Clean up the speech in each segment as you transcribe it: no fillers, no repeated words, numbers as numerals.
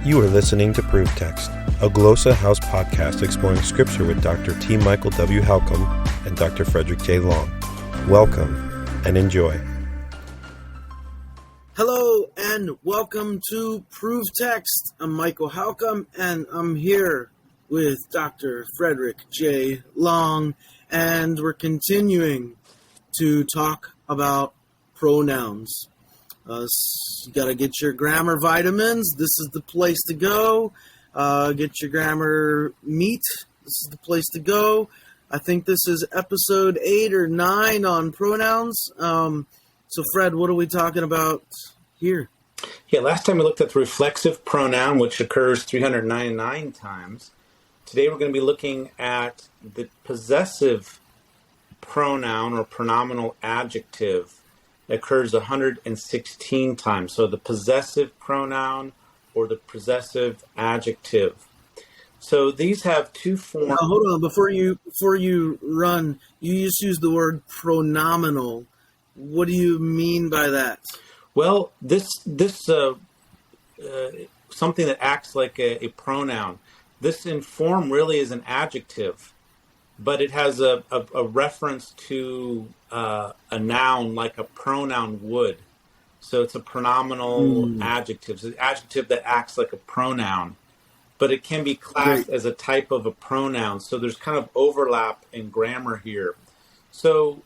You are listening to Proof Text, a Glossa House podcast exploring scripture with Dr. T. Michael W. Halcomb and Dr. Fredrick J. Long. Welcome and enjoy. Hello and welcome to Proof Text. I'm Michael Halcomb and I'm here with Dr. Fredrick J. Long, and we're continuing to talk about pronouns. You got to get your grammar vitamins. This is the place to go. Get your grammar meat. This is the place to go. I think this is episode 8 or 9 on pronouns. So, Fred, what are we talking about here? Yeah, last time we looked at the reflexive pronoun, which occurs 399 times. Today we're going to be looking at the possessive pronoun or pronominal adjective. It occurs 116 times. So the possessive pronoun or the possessive adjective. So these have two forms. Now, hold on, before you run, you just use the word pronominal. What do you mean by that? Well, this something that acts like a pronoun. This in form really is an adjective, but it has a reference to a noun like a pronoun would. So it's a pronominal adjective. So it's an adjective that acts like a pronoun, but it can be classed as a type of a pronoun. So there's kind of overlap in grammar here. So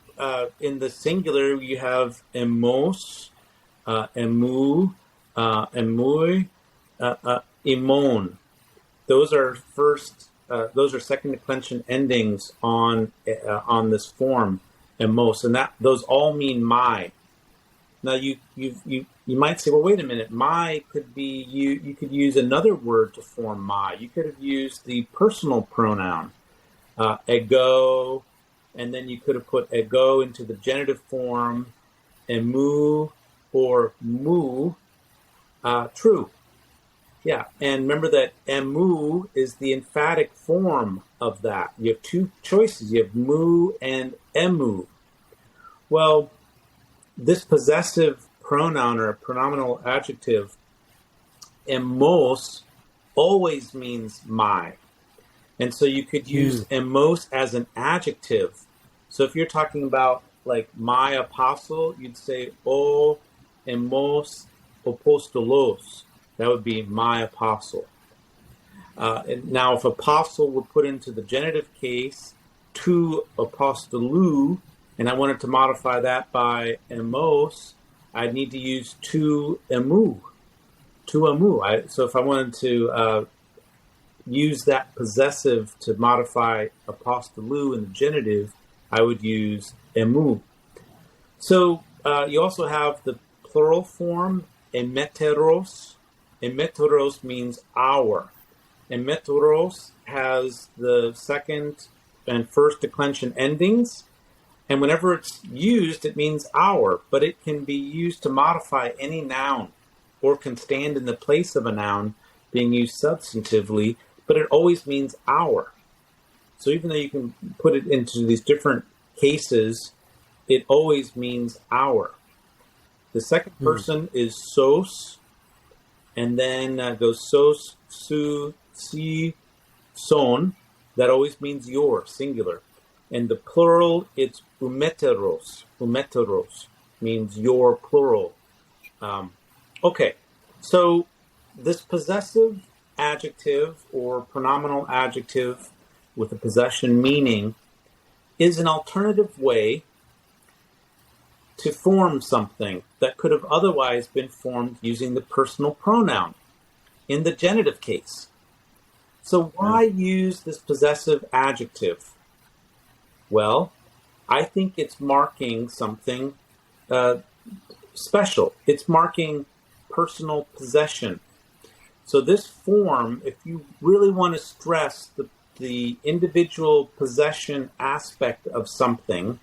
in the singular, you have emos, emu, emui, imon. Those are second declension endings on this form, emos, and those all mean my. Now you might say, well, wait a minute, my could be you could use another word to form my. You could have used the personal pronoun, ego, and then you could have put ego into the genitive form, emu or mu, true. Yeah, and remember that emu is the emphatic form of that. You have two choices. You have mu and emu. Well, this possessive pronoun or pronominal adjective, emos, always means my. And so you could use emos as an adjective. So if you're talking about like my apostle, you'd say o emos apostolos. That would be my apostle. And now, if apostle were put into the genitive case, tu apostolou, and I wanted to modify that by emos, I'd need to use tu emu. Tu emu. So if I wanted to use that possessive to modify apostolou in the genitive, I would use emu. So you also have the plural form, emeteros. Emeteros means our. Emeteros has the second and first declension endings, and whenever it's used, it means our, but it can be used to modify any noun or can stand in the place of a noun being used substantively, but it always means our. So even though you can put it into these different cases, it always means our. The second person is sos, and then goes sos, su, si, son. That always means your, singular. And the plural, it's umeteros. Umeteros means your, plural. Okay, so this possessive adjective or pronominal adjective with a possession meaning is an alternative way to form something that could have otherwise been formed using the personal pronoun in the genitive case. So why use this possessive adjective? Well, I think it's marking something special. It's marking personal possession. So this form, if you really want to stress the individual possession aspect of something,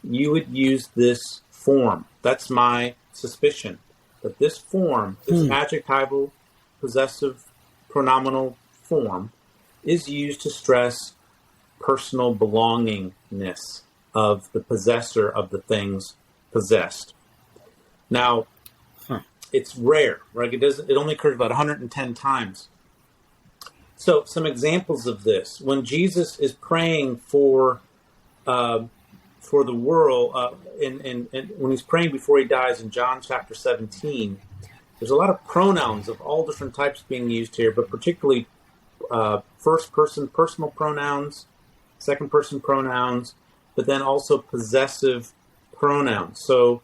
you would use this form. That's my suspicion. That this form, this adjectival possessive pronominal form, is used to stress personal belongingness of the possessor of the things possessed. Now, it's rare, right? It only occurs about 110 times. So some examples of this: when Jesus is praying for the world, and when he's praying before he dies in John chapter 17, there's a lot of pronouns of all different types being used here, but particularly first person personal pronouns, second person pronouns, but then also possessive pronouns. So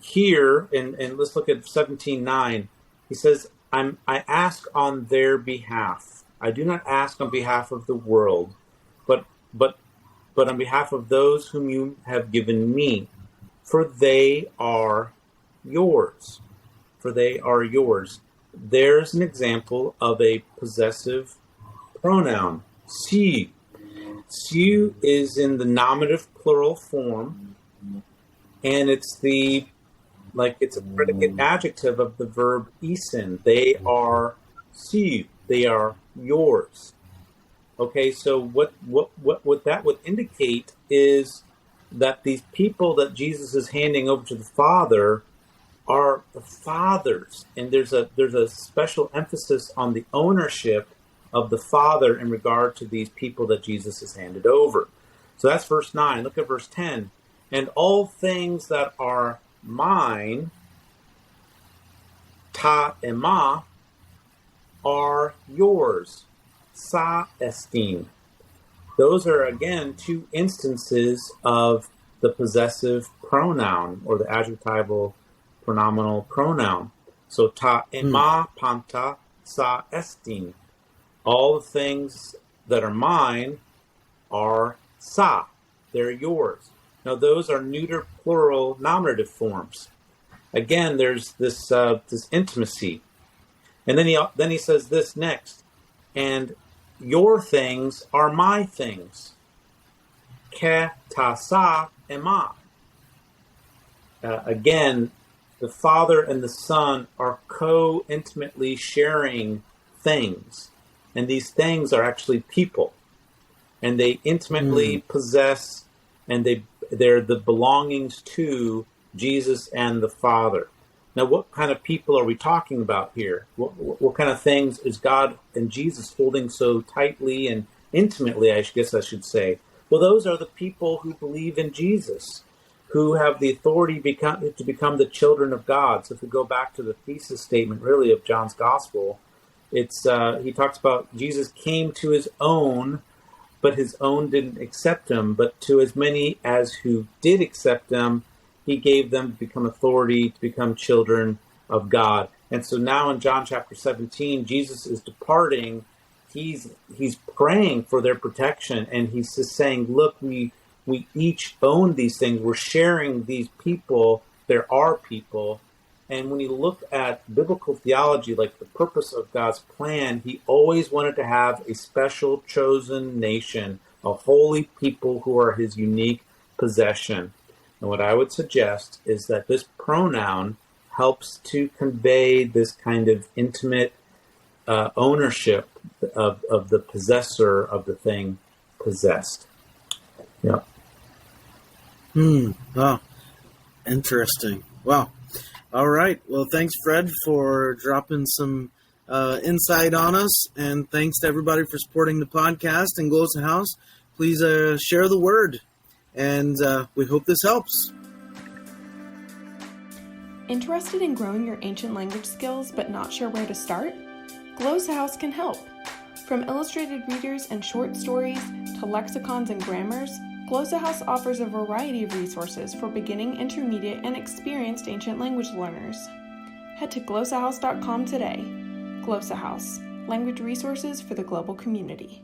here, and let's look at 17:9. He says, I ask on their behalf. I do not ask on behalf of the world, but on behalf of those whom you have given me, for they are yours. For they are yours. There's an example of a possessive pronoun. Su. Su is in the nominative plural form, and it's a predicate adjective of the verb isen. They are su. They are yours. Okay, so what that would indicate is that these people that Jesus is handing over to the Father are the Father's, and there's a special emphasis on the ownership of the Father in regard to these people that Jesus has handed over. So that's verse 9. Look at verse 10. And all things that are mine, ta ema, are yours, sa estin. Those are, again, two instances of the possessive pronoun, or the adjectival pronominal pronoun. So ta ema panta sa estin. All the things that are mine are sa. They're yours. Now those are neuter plural nominative forms. Again, there's this intimacy. And then he says this next. And your things are my things. Ke ta sa ema. Again, the Father and the Son are co-intimately sharing things. And these things are actually people. And they intimately possess, and they're the belongings to Jesus and the Father. Now, what kind of people are we talking about here? What kind of things is God and Jesus holding so tightly and intimately, I guess I should say? Well, those are the people who believe in Jesus, who have the authority to become the children of God. So if we go back to the thesis statement, really, of John's Gospel, it's he talks about Jesus came to his own, but his own didn't accept him. But to as many as who did accept him, he gave them to become authority, to become children of God. And so now in John chapter 17, Jesus is departing. He's praying for their protection, and he's just saying, look, we each own these things. We're sharing these people. There are people. And when you look at biblical theology, like the purpose of God's plan, he always wanted to have a special chosen nation, a holy people who are his unique possession. And what I would suggest is that this pronoun helps to convey this kind of intimate ownership of the possessor of the thing possessed. Yeah. Oh, interesting. Wow. All right. Well, thanks, Fred, for dropping some insight on us. And thanks to everybody for supporting the podcast and Glosa House. Please share the word. And we hope this helps. Interested in growing your ancient language skills but not sure where to start? Glosa House can help. From illustrated readers and short stories to lexicons and grammars, Glosa House offers a variety of resources for beginning, intermediate, and experienced ancient language learners. Head to glosahouse.com today. Glosa House, language resources for the global community.